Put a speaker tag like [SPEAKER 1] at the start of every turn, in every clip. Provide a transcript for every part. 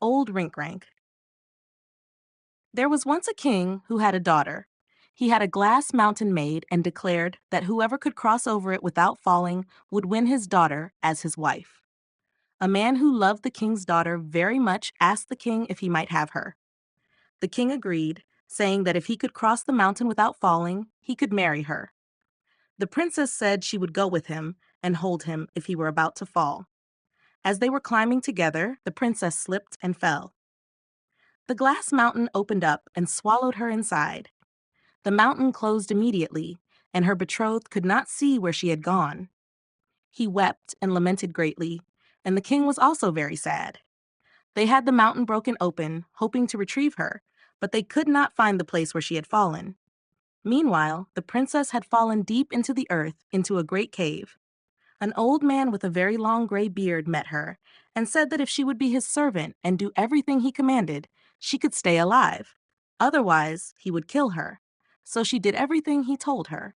[SPEAKER 1] Old Rinkrank. There was once a king who had a daughter. He had a glass mountain made and declared that whoever could cross over it without falling would win his daughter as his wife. A man who loved the king's daughter very much asked the king if he might have her. The king agreed, saying that if he could cross the mountain without falling, he could marry her. The princess said she would go with him and hold him if he were about to fall. As they were climbing together, the princess slipped and fell. The glass mountain opened up and swallowed her inside. The mountain closed immediately, and her betrothed could not see where she had gone. He wept and lamented greatly, and the king was also very sad. They had the mountain broken open, hoping to retrieve her, but they could not find the place where she had fallen. Meanwhile, the princess had fallen deep into the earth, into a great cave. An old man with a very long gray beard met her and said that if she would be his servant and do everything he commanded, she could stay alive. Otherwise, he would kill her. So she did everything he told her.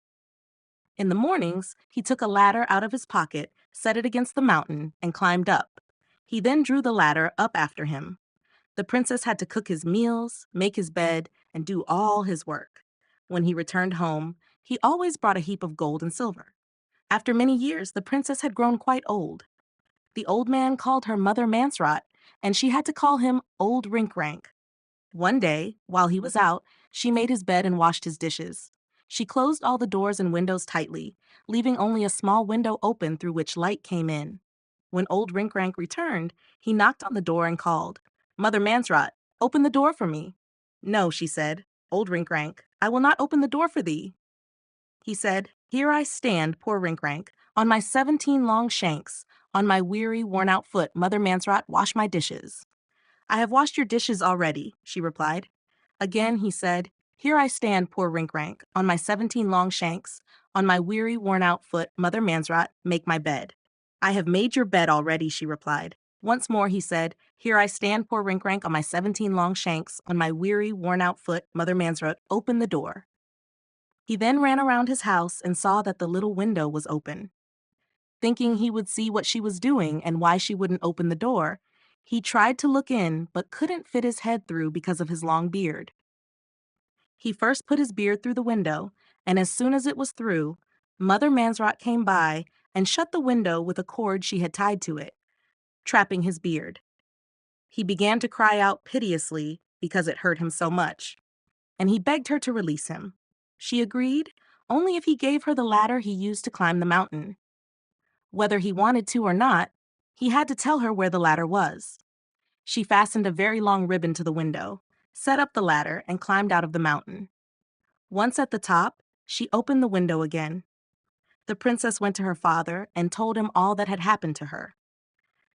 [SPEAKER 1] In the mornings, he took a ladder out of his pocket, set it against the mountain, and climbed up. He then drew the ladder up after him. The princess had to cook his meals, make his bed, and do all his work. When he returned home, he always brought a heap of gold and silver. After many years, the princess had grown quite old. The old man called her Mother Mansrot, and she had to call him Old Rinkrank. One day, while he was out, she made his bed and washed his dishes. She closed all the doors and windows tightly, leaving only a small window open through which light came in. When Old Rinkrank returned, he knocked on the door and called, "Mother Mansrot, open the door for me." "No," she said. "Old Rinkrank, I will not open the door for thee." He said, "Here I stand, poor Rinkrank, on my 17 long shanks. On my weary, worn-out foot, Mother Mansrot, wash my dishes." "I have washed your dishes already," she replied. Again he said, "Here I stand, poor Rinkrank, on my 17 long shanks. On my weary, worn-out foot, Mother Mansrot, make my bed." "I have made your bed already," she replied. Once more he said, "Here I stand, poor Rinkrank, on my 17 long shanks. On my weary, worn-out foot, Mother Mansrot, open the door." He then ran around his house and saw that the little window was open. Thinking he would see what she was doing and why she wouldn't open the door, he tried to look in but couldn't fit his head through because of his long beard. He first put his beard through the window, and as soon as it was through, Mother Mansrot came by and shut the window with a cord she had tied to it, trapping his beard. He began to cry out piteously because it hurt him so much, and he begged her to release him. She agreed, only if he gave her the ladder he used to climb the mountain. Whether he wanted to or not, he had to tell her where the ladder was. She fastened a very long ribbon to the window, set up the ladder, and climbed out of the mountain. Once at the top, she opened the window again. The princess went to her father and told him all that had happened to her.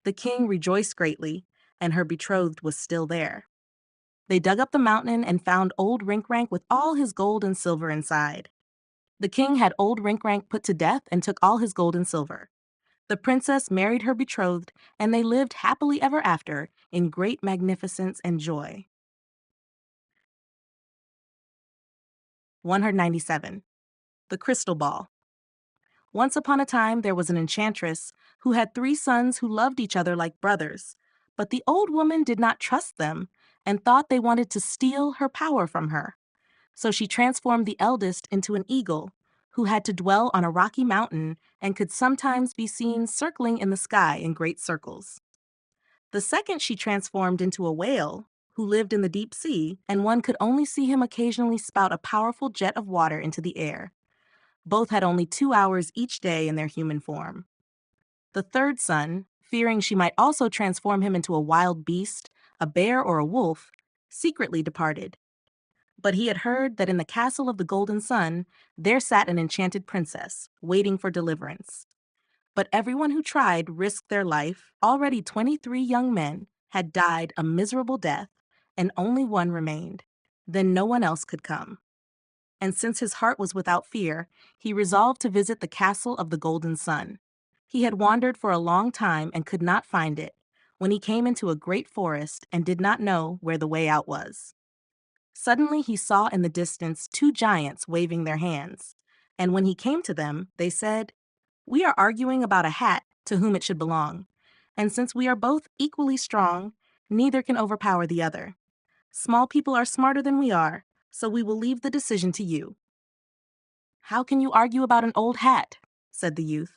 [SPEAKER 1] The king rejoiced greatly, and her betrothed was still there. They dug up the mountain and found Old Rinkrank with all his gold and silver inside. The king had Old Rinkrank put to death and took all his gold and silver. The princess married her betrothed, and they lived happily ever after in great magnificence and joy. 197. The Crystal Ball. Once upon a time there was an enchantress who had 3 sons who loved each other like brothers, but the old woman did not trust them and thought they wanted to steal her power from her. So she transformed the eldest into an eagle, who had to dwell on a rocky mountain and could sometimes be seen circling in the sky in great circles. The second she transformed into a whale, who lived in the deep sea, and one could only see him occasionally spout a powerful jet of water into the air. Both had only 2 hours each day in their human form. The third son, fearing she might also transform him into a wild beast, a bear or a wolf, secretly departed. But he had heard that in the castle of the Golden Sun there sat an enchanted princess, waiting for deliverance. But everyone who tried risked their life. Already 23 young men had died a miserable death, and only one remained. Then no one else could come. And since his heart was without fear, he resolved to visit the castle of the Golden Sun. He had wandered for a long time and could not find it, when he came into a great forest and did not know where the way out was. Suddenly he saw in the distance 2 giants waving their hands, and when he came to them, they said, "We are arguing about a hat to whom it should belong, and since we are both equally strong, Neither can overpower the other. Small people are smarter than we are, so we will leave the decision to you." "How can you argue about an old hat?" said the youth.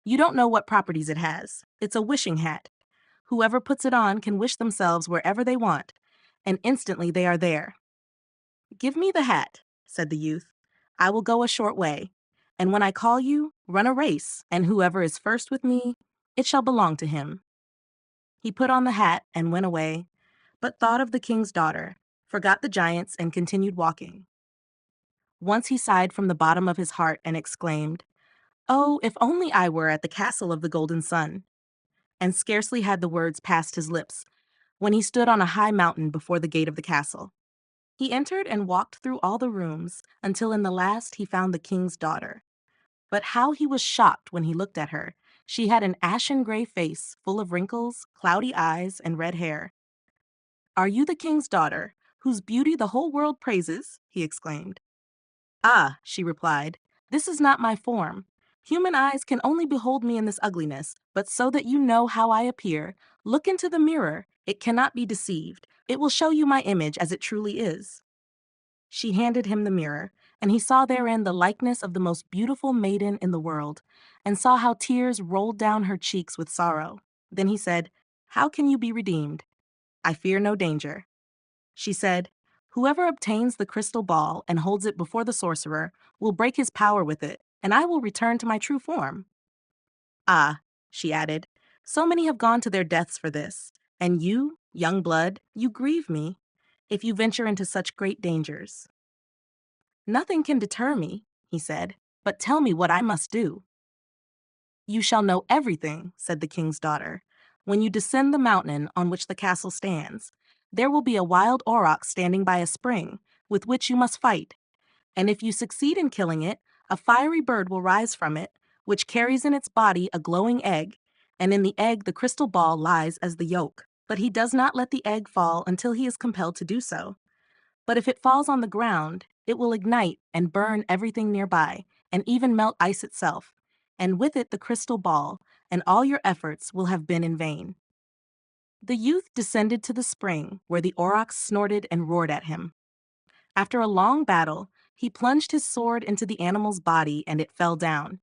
[SPEAKER 1] "You don't know what properties it has. It's a wishing hat. Whoever puts it on can wish themselves wherever they want, and instantly they are there." "Give me the hat," said the youth. "I will go a short way, and when I call you, run a race, and whoever is first with me, it shall belong to him." He put on the hat and went away, but thought of the king's daughter, forgot the giants, and continued walking. Once he sighed from the bottom of his heart and exclaimed, "Oh, if only I were at the castle of the golden sun!" And scarcely had the words passed his lips when he stood on a high mountain before the gate of the castle. He entered and walked through all the rooms until in the last he found the king's daughter. But how he was shocked when he looked at her. She had an ashen gray face full of wrinkles, cloudy eyes, and red hair. "Are you the king's daughter, whose beauty the whole world praises?" he exclaimed. "Ah," she replied, "this is not my form. Human eyes can only behold me in this ugliness, but so that you know how I appear, look into the mirror. It cannot be deceived. It will show you my image as it truly is." She handed him the mirror, and he saw therein the likeness of the most beautiful maiden in the world, and saw how tears rolled down her cheeks with sorrow. Then he said, "How can you be redeemed?" "I fear no danger." She said, "Whoever obtains the crystal ball and holds it before the sorcerer will break his power with it, and I will return to my true form." "Ah," she added, "so many have gone to their deaths for this, and you, young blood, you grieve me, if you venture into such great dangers." "Nothing can deter me," he said, "but tell me what I must do." "You shall know everything," said the king's daughter. "When you descend the mountain on which the castle stands, there will be a wild auroch standing by a spring, with which you must fight. And if you succeed in killing it, a fiery bird will rise from it, which carries in its body a glowing egg, and in the egg the crystal ball lies as the yolk. But he does not let the egg fall until he is compelled to do so. But if it falls on the ground, it will ignite and burn everything nearby, and even melt ice itself, and with it the crystal ball, and all your efforts will have been in vain." The youth descended to the spring, where the aurochs snorted and roared at him. After a long battle, he plunged his sword into the animal's body, and it fell down.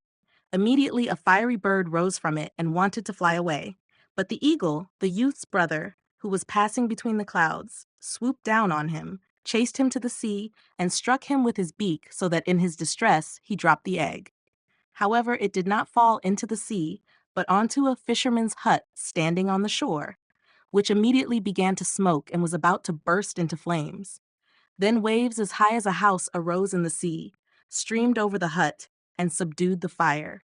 [SPEAKER 1] Immediately a fiery bird rose from it and wanted to fly away. But the eagle, the youth's brother, who was passing between the clouds, swooped down on him, chased him to the sea, and struck him with his beak so that in his distress he dropped the egg. However, it did not fall into the sea, but onto a fisherman's hut standing on the shore, which immediately began to smoke and was about to burst into flames. Then waves as high as a house arose in the sea, streamed over the hut, and subdued the fire.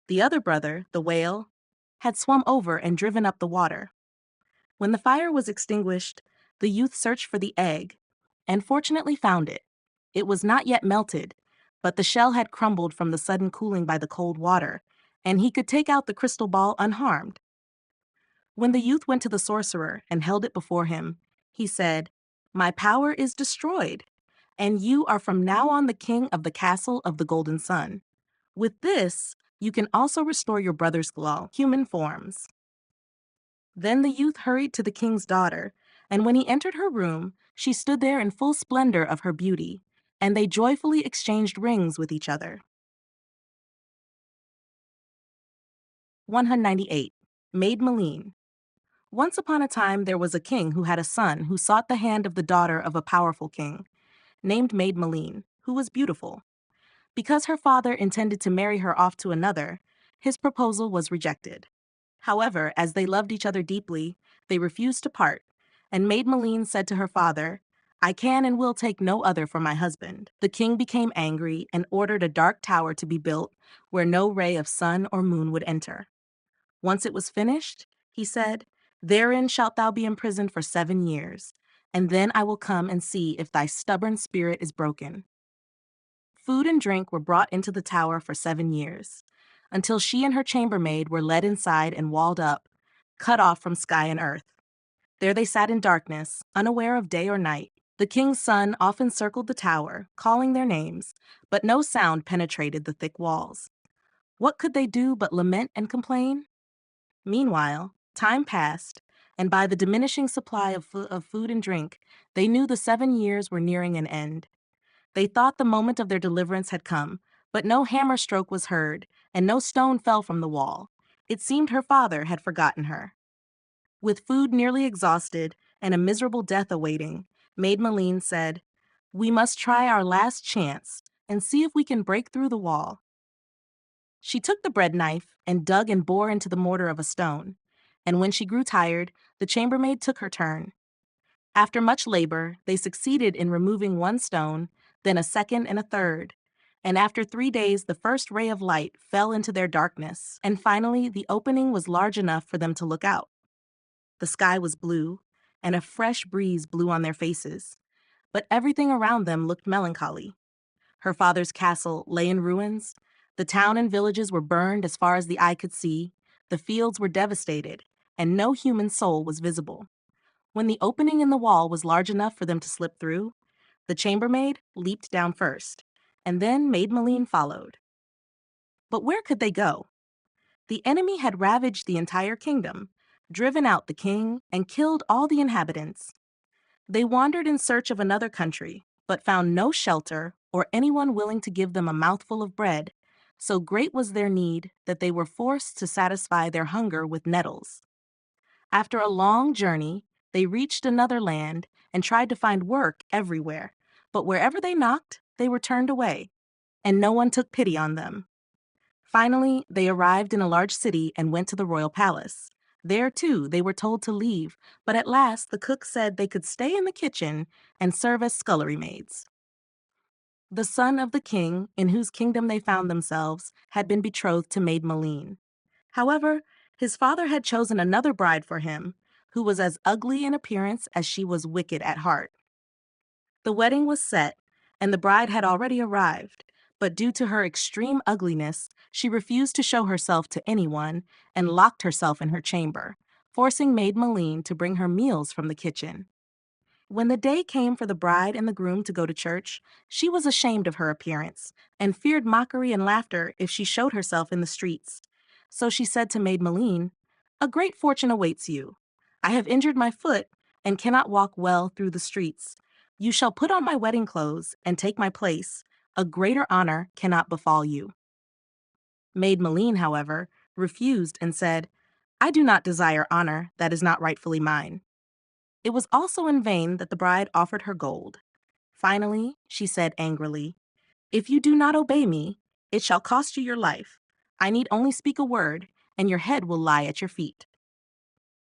[SPEAKER 1] The other brother, the whale, had swum over and driven up the water. When the fire was extinguished, the youth searched for the egg, and fortunately found it. It was not yet melted, but the shell had crumbled from the sudden cooling by the cold water, and he could take out the crystal ball unharmed. When the youth went to the sorcerer and held it before him, he said, "My power is destroyed, and you are from now on the king of the castle of the golden sun. With this, you can also restore your brother's glow, human forms." Then the youth hurried to the king's daughter, and when he entered her room, she stood there in full splendor of her beauty, and they joyfully exchanged rings with each other. 198. Maid Maleen. Once upon a time there was a king who had a son who sought the hand of the daughter of a powerful king, named Maid Maleen, who was beautiful. Because her father intended to marry her off to another, his proposal was rejected. However, as they loved each other deeply, they refused to part, and Maid Maleen said to her father, "I can and will take no other for my husband." The king became angry and ordered a dark tower to be built where no ray of sun or moon would enter. Once it was finished, he said, "Therein shalt thou be imprisoned for 7 years, and then I will come and see if thy stubborn spirit is broken." Food and drink were brought into the tower for 7 years, until she and her chambermaid were led inside and walled up, cut off from sky and earth. There they sat in darkness, unaware of day or night. The king's son often circled the tower, calling their names, but no sound penetrated the thick walls. What could they do but lament and complain? Meanwhile, time passed, and by the diminishing supply of food and drink, they knew the 7 years were nearing an end. They thought the moment of their deliverance had come, but no hammer stroke was heard, and no stone fell from the wall. It seemed her father had forgotten her. With food nearly exhausted and a miserable death awaiting, Maid Maleen said, "We must try our last chance and see if we can break through the wall." She took the bread knife and dug and bore into the mortar of a stone, and when she grew tired, the chambermaid took her turn. After much labor, they succeeded in removing one stone, then a second and a third, and after 3 days the first ray of light fell into their darkness, and finally the opening was large enough for them to look out. The sky was blue, and a fresh breeze blew on their faces, but everything around them looked melancholy. Her father's castle lay in ruins, the town and villages were burned as far as the eye could see, the fields were devastated, and no human soul was visible. When the opening in the wall was large enough for them to slip through, the chambermaid leaped down first, and then Maid Maleen followed. But where could they go? The enemy had ravaged the entire kingdom, driven out the king, and killed all the inhabitants. They wandered in search of another country, but found no shelter or anyone willing to give them a mouthful of bread, so great was their need that they were forced to satisfy their hunger with nettles. After a long journey, they reached another land and tried to find work everywhere, but wherever they knocked, they were turned away, and no one took pity on them. Finally, they arrived in a large city and went to the royal palace. There, too, they were told to leave, but at last the cook said they could stay in the kitchen and serve as scullery maids. The son of the king, in whose kingdom they found themselves, had been betrothed to Maid Maleen. However, his father had chosen another bride for him, who was as ugly in appearance as she was wicked at heart. The wedding was set, and the bride had already arrived, but due to her extreme ugliness, she refused to show herself to anyone and locked herself in her chamber, forcing Maid Maleen to bring her meals from the kitchen. When the day came for the bride and the groom to go to church, she was ashamed of her appearance and feared mockery and laughter if she showed herself in the streets. So she said to Maid Maleen, "A great fortune awaits you. I have injured my foot and cannot walk well through the streets. You shall put on my wedding clothes and take my place. A greater honor cannot befall you." Maid Maleen, however, refused and said, "I do not desire honor that is not rightfully mine." It was also in vain that the bride offered her gold. Finally, she said angrily, "If you do not obey me, it shall cost you your life. I need only speak a word, and your head will lie at your feet."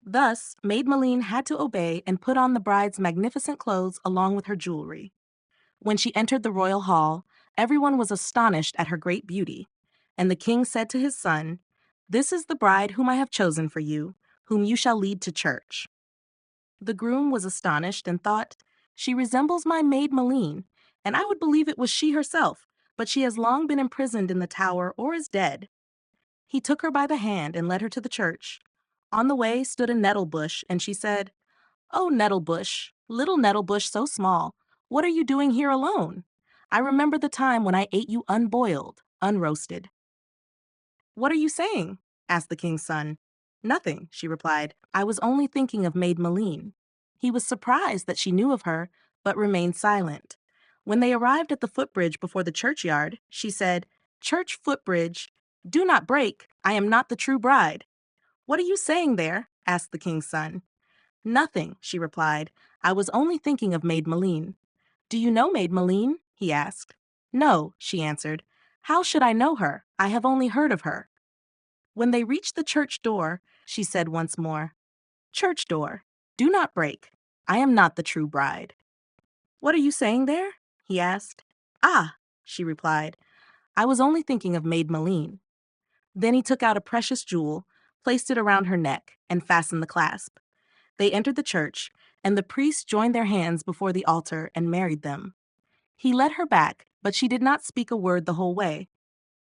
[SPEAKER 1] Thus, Maid Maleen had to obey and put on the bride's magnificent clothes along with her jewelry. When she entered the royal hall, everyone was astonished at her great beauty, and the king said to his son, "This is the bride whom I have chosen for you, whom you shall lead to church." The groom was astonished and thought, "She resembles my Maid Maleen, and I would believe it was she herself, but she has long been imprisoned in the tower or is dead." He took her by the hand and led her to the church. On the way stood a nettle bush, and she said, "Oh, nettle bush, little nettle bush so small, what are you doing here alone? I remember the time when I ate you unboiled, unroasted." "What are you saying?" asked the king's son. "Nothing," she replied. "I was only thinking of Maid Maleen." He was surprised that she knew of her, but remained silent. When they arrived at the footbridge before the churchyard, she said, "Church footbridge, do not break. I am not the true bride." "What are you saying there?" asked the king's son. "Nothing," she replied. "I was only thinking of Maid Maleen." "Do you know Maid Maleen?" he asked. "No," she answered. "How should I know her? I have only heard of her." When they reached the church door, she said once more, "Church door, do not break. I am not the true bride." "What are you saying there?" he asked. "Ah," she replied, "I was only thinking of Maid Maleen." Then he took out a precious jewel, placed it around her neck, and fastened the clasp. They entered the church, and the priest joined their hands before the altar and married them. He led her back, but she did not speak a word the whole way.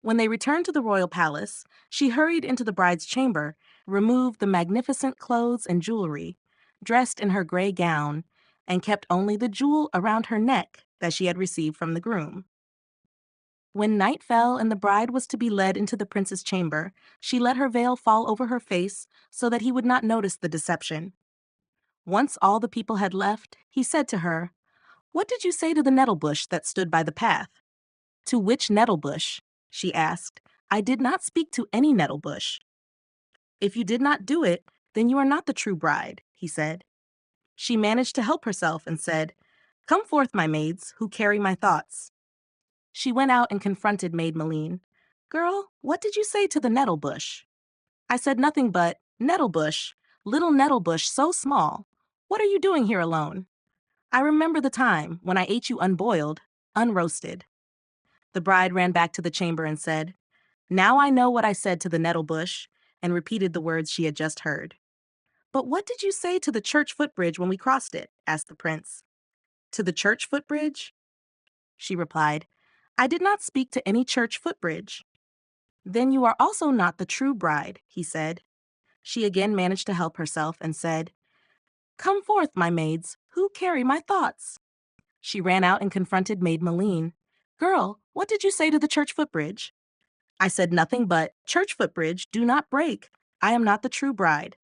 [SPEAKER 1] When they returned to the royal palace, she hurried into the bride's chamber, removed the magnificent clothes and jewelry, dressed in her gray gown, and kept only the jewel around her neck that she had received from the groom. When night fell and the bride was to be led into the prince's chamber, she let her veil fall over her face so that he would not notice the deception. Once all the people had left, he said to her, "What did you say to the nettle bush that stood by the path?" "To which nettle bush?" she asked. "I did not speak to any nettle bush." "If you did not do it, then you are not the true bride," he said. She managed to help herself and said, "Come forth, my maids, who carry my thoughts." She went out and confronted Maid Maleen. "Girl, what did you say to the nettle bush?" "I said nothing but, 'Nettle bush, little nettle bush so small, what are you doing here alone?' I remember the time when I ate you unboiled, unroasted." The bride ran back to the chamber and said, "Now I know what I said to the nettle bush," and repeated the words she had just heard. "But what did you say to the church footbridge when we crossed it?" asked the prince. "To the church footbridge?" she replied. "I did not speak to any church footbridge." "Then you are also not the true bride," he said. She again managed to help herself and said, "Come forth, my maids, who carry my thoughts." She ran out and confronted Maid Maleen. "Girl, what did you say to the church footbridge?" "I said nothing but, 'Church footbridge, do not break. I am not the true bride.'"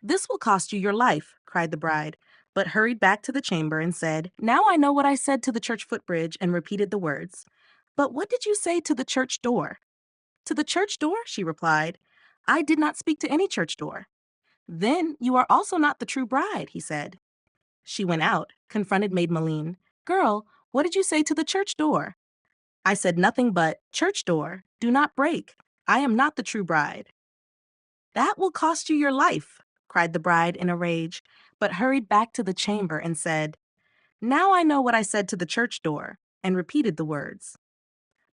[SPEAKER 1] "This will cost you your life," cried the bride, but hurried back to the chamber and said, "Now I know what I said to the church footbridge," and repeated the words. "But what did you say to the church door?" "To the church door?" she replied. "I did not speak to any church door." "Then you are also not the true bride," he said. She went out, confronted Maid Maleen. "Girl, what did you say to the church door?" "I said nothing but, 'Church door, do not break. I am not the true bride.'" "That will cost you your life," cried the bride in a rage, but hurried back to the chamber and said, "Now I know what I said to the church door," and repeated the words.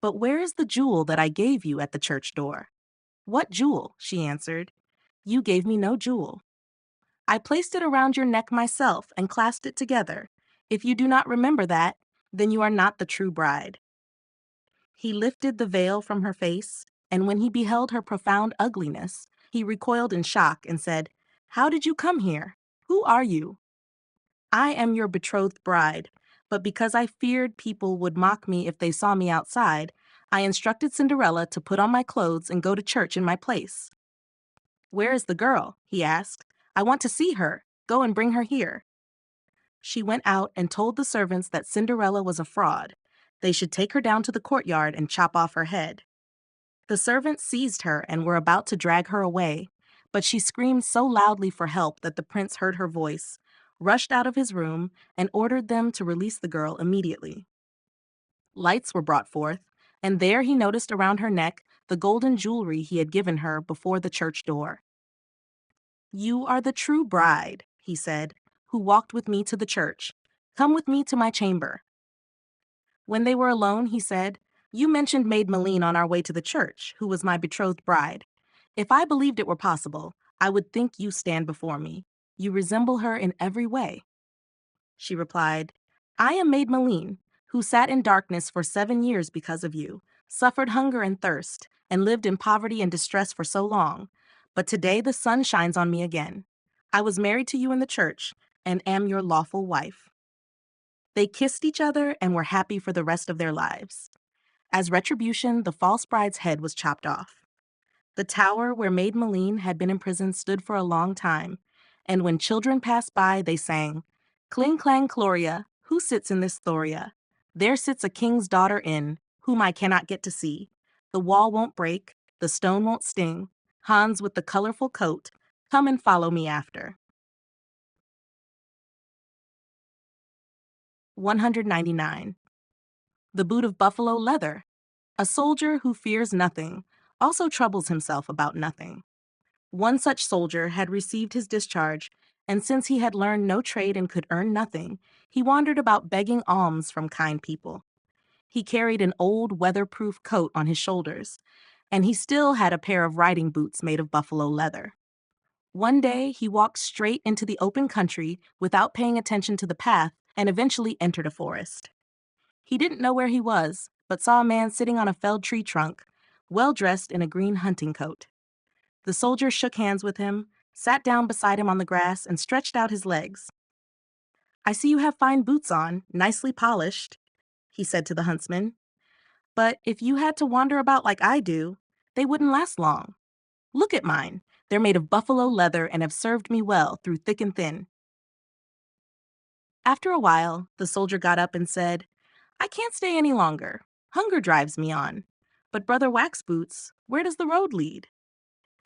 [SPEAKER 1] "But where is the jewel that I gave you at the church door?" "What jewel?" she answered. "You gave me no jewel." "I placed it around your neck myself and clasped it together. If you do not remember that, then you are not the true bride." He lifted the veil from her face, and when he beheld her profound ugliness, he recoiled in shock and said, "How did you come here? Who are you?" "I am your betrothed bride, but because I feared people would mock me if they saw me outside, I instructed Cinderella to put on my clothes and go to church in my place." "Where is the girl?" he asked. "I want to see her. Go and bring her here." She went out and told the servants that Cinderella was a fraud. They should take her down to the courtyard and chop off her head. The servants seized her and were about to drag her away, but she screamed so loudly for help that the prince heard her voice, rushed out of his room, and ordered them to release the girl immediately. Lights were brought forth, and there he noticed around her neck the golden jewelry he had given her before the church door. "You are the true bride," he said, "who walked with me to the church. Come with me to my chamber." When they were alone, he said, "You mentioned Maid Maleen on our way to the church, who was my betrothed bride. If I believed it were possible, I would think you stand before me. You resemble her in every way." She replied, "I am Maid Maleen, who sat in darkness for 7 years because of you, suffered hunger and thirst, and lived in poverty and distress for so long. But today the sun shines on me again. I was married to you in the church, and am your lawful wife." They kissed each other and were happy for the rest of their lives. As retribution, the false bride's head was chopped off. The tower where Maid Maleen had been imprisoned stood for a long time, and when children passed by, they sang, "Cling clang Gloria, who sits in this Thoria? There sits a king's daughter in, whom I cannot get to see. The wall won't break, the stone won't sting. Hans with the colorful coat, come and follow me after." 199. The boot of buffalo leather. A soldier who fears nothing also troubles himself about nothing. One such soldier had received his discharge, and since he had learned no trade and could earn nothing, he wandered about begging alms from kind people. He carried an old weatherproof coat on his shoulders, and he still had a pair of riding boots made of buffalo leather. One day, he walked straight into the open country without paying attention to the path and eventually entered a forest. He didn't know where he was, but saw a man sitting on a felled tree trunk, well dressed in a green hunting coat. The soldier shook hands with him, sat down beside him on the grass, and stretched out his legs. "I see you have fine boots on, nicely polished," he said to the huntsman. "But if you had to wander about like I do, they wouldn't last long. Look at mine. They're made of buffalo leather and have served me well through thick and thin." After a while, the soldier got up and said, I can't stay any longer. Hunger drives me on. But Brother Waxboots, where does the road lead?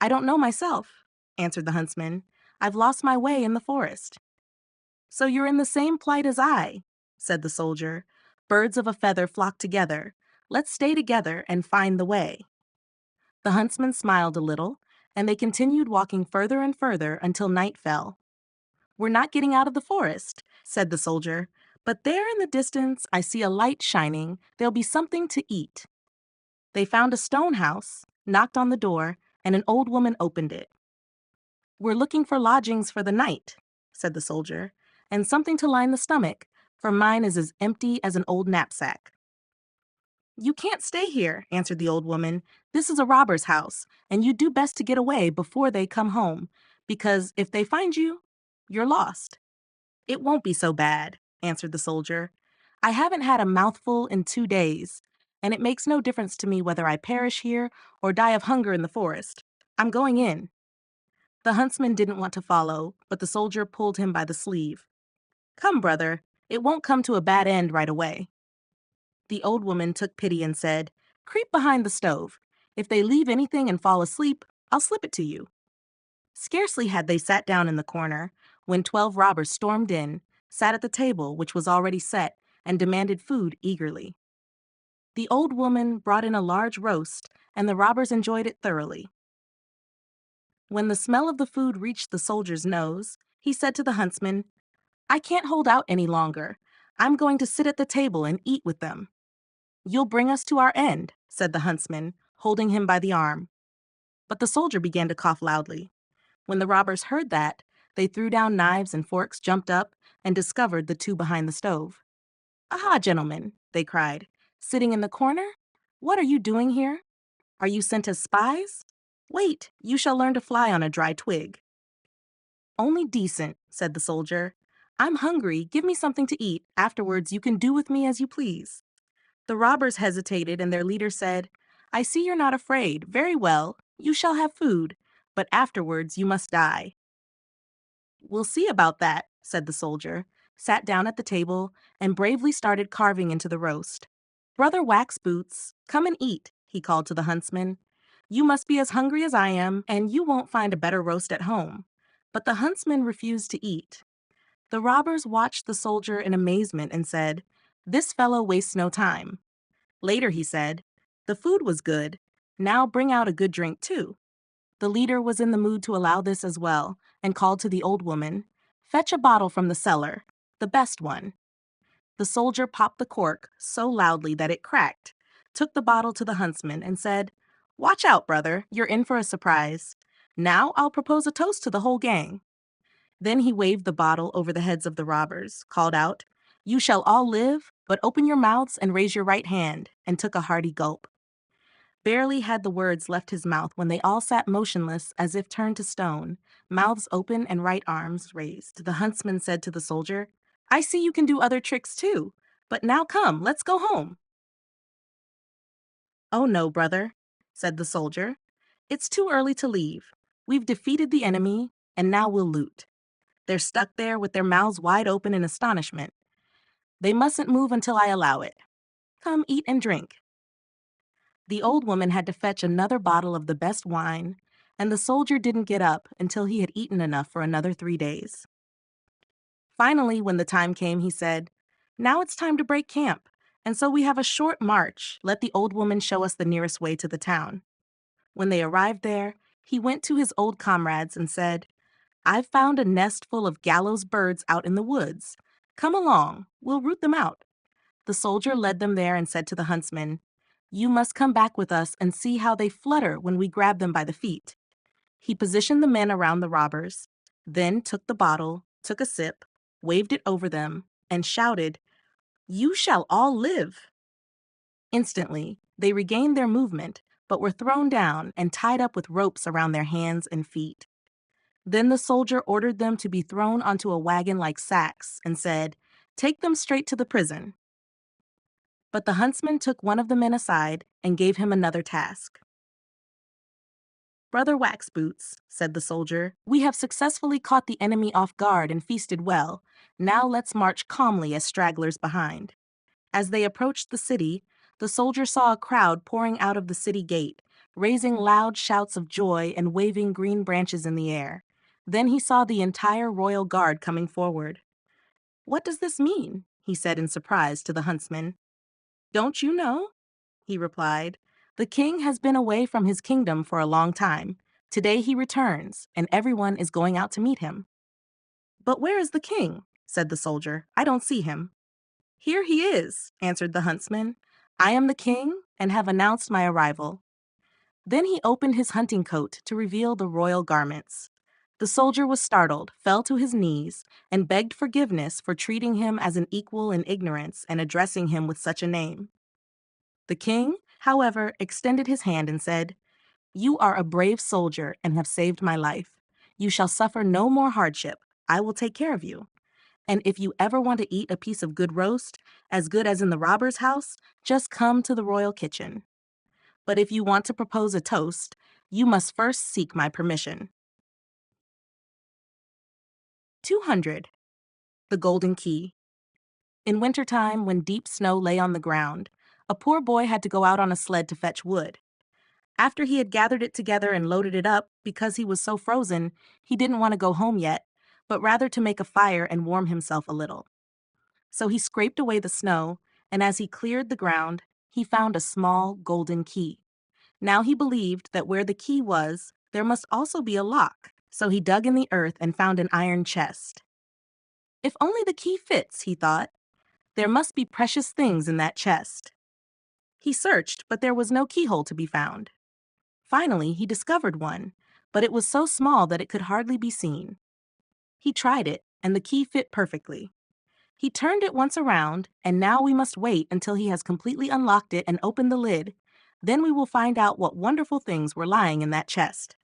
[SPEAKER 1] I don't know myself, answered the huntsman. I've lost my way in the forest. So you're in the same plight as I, said the soldier. Birds of a feather flock together. Let's stay together and find the way. The huntsman smiled a little, and they continued walking further and further until night fell. We're not getting out of the forest, said the soldier, but there in the distance I see a light shining. There'll be something to eat. They found a stone house, knocked on the door, and an old woman opened it. We're looking for lodgings for the night, said the soldier, and something to line the stomach, for mine is as empty as an old knapsack. You can't stay here, answered the old woman. This is a robber's house, and you do best to get away before they come home, because if they find you, you're lost. It won't be so bad, answered the soldier. I haven't had a mouthful in 2 days, and it makes no difference to me whether I perish here or die of hunger in the forest. I'm going in. The huntsman didn't want to follow, but the soldier pulled him by the sleeve. Come, brother, it won't come to a bad end right away. The old woman took pity and said, Creep behind the stove. If they leave anything and fall asleep, I'll slip it to you. Scarcely had they sat down in the corner when 12 robbers stormed in, sat at the table which was already set, and demanded food eagerly. The old woman brought in a large roast, and the robbers enjoyed it thoroughly. When the smell of the food reached the soldier's nose, he said to the huntsman, I can't hold out any longer. I'm going to sit at the table and eat with them. You'll bring us to our end, said the huntsman, holding him by the arm. But the soldier began to cough loudly. When the robbers heard that, they threw down knives and forks, jumped up, and discovered the two behind the stove. Aha, gentlemen, they cried, sitting in the corner? What are you doing here? Are you sent as spies? Wait, you shall learn to fly on a dry twig. Only decent, said the soldier. I'm hungry, give me something to eat. Afterwards you can do with me as you please. The robbers hesitated, and their leader said, I see you're not afraid. Very well, you shall have food, but afterwards you must die. We'll see about that, said the soldier, sat down at the table, and bravely started carving into the roast. Brother Waxboots, come and eat, he called to the huntsman. You must be as hungry as I am, and you won't find a better roast at home. But the huntsman refused to eat. The robbers watched the soldier in amazement and said, This fellow wastes no time. Later he said, The food was good. Now bring out a good drink too. The leader was in the mood to allow this as well, and called to the old woman, Fetch a bottle from the cellar, the best one. The soldier popped the cork so loudly that it cracked, took the bottle to the huntsman, and said, Watch out, brother, you're in for a surprise. Now I'll propose a toast to the whole gang. Then he waved the bottle over the heads of the robbers, called out, You shall all live, but open your mouths and raise your right hand, and took a hearty gulp. Barely had the words left his mouth when they all sat motionless as if turned to stone, mouths open and right arms raised. The huntsman said to the soldier, I see you can do other tricks too, but now come, let's go home. Oh no, brother, said the soldier. It's too early to leave. We've defeated the enemy, and now we'll loot. They're stuck there with their mouths wide open in astonishment. They mustn't move until I allow it. Come, eat and drink. The old woman had to fetch another bottle of the best wine, and the soldier didn't get up until he had eaten enough for another 3 days. Finally, when the time came, he said, Now it's time to break camp, and so we have a short march. Let the old woman show us the nearest way to the town. When they arrived there, he went to his old comrades and said, I've found a nest full of gallows birds out in the woods. Come along, we'll root them out. The soldier led them there and said to the huntsman, You must come back with us and see how they flutter when we grab them by the feet. He positioned the men around the robbers, then took the bottle, took a sip, waved it over them, and shouted, You shall all live. Instantly, they regained their movement, but were thrown down and tied up with ropes around their hands and feet. Then the soldier ordered them to be thrown onto a wagon like sacks and said, Take them straight to the prison. But the huntsman took one of the men aside and gave him another task. Brother Waxboots, said the soldier, we have successfully caught the enemy off guard and feasted well. Now let's march calmly as stragglers behind." As they approached the city, the soldier saw a crowd pouring out of the city gate, raising loud shouts of joy and waving green branches in the air. Then he saw the entire royal guard coming forward. "What does this mean?" he said in surprise to the huntsman. "Don't you know?" he replied. "The king has been away from his kingdom for a long time. Today he returns, and everyone is going out to meet him." "But where is the king?" said the soldier. "I don't see him." "Here he is," answered the huntsman. "I am the king and have announced my arrival." Then he opened his hunting coat to reveal the royal garments. The soldier was startled, fell to his knees, and begged forgiveness for treating him as an equal in ignorance and addressing him with such a name. The king, however, extended his hand and said, "You are a brave soldier and have saved my life. You shall suffer no more hardship. I will take care of you. And if you ever want to eat a piece of good roast, as good as in the robber's house, just come to the royal kitchen. But if you want to propose a toast, you must first seek my permission." 200. The Golden Key. In wintertime, when deep snow lay on the ground, a poor boy had to go out on a sled to fetch wood. After he had gathered it together and loaded it up, because he was so frozen, he didn't want to go home yet, but rather to make a fire and warm himself a little. So he scraped away the snow, and as he cleared the ground, he found a small golden key. Now he believed that where the key was, there must also be a lock, so he dug in the earth and found an iron chest. "If only the key fits," he thought. "There must be precious things in that chest." He searched, but there was no keyhole to be found. Finally, he discovered one, but it was so small that it could hardly be seen. He tried it, and the key fit perfectly. He turned it once around, and now we must wait until he has completely unlocked it and opened the lid. Then we will find out what wonderful things were lying in that chest.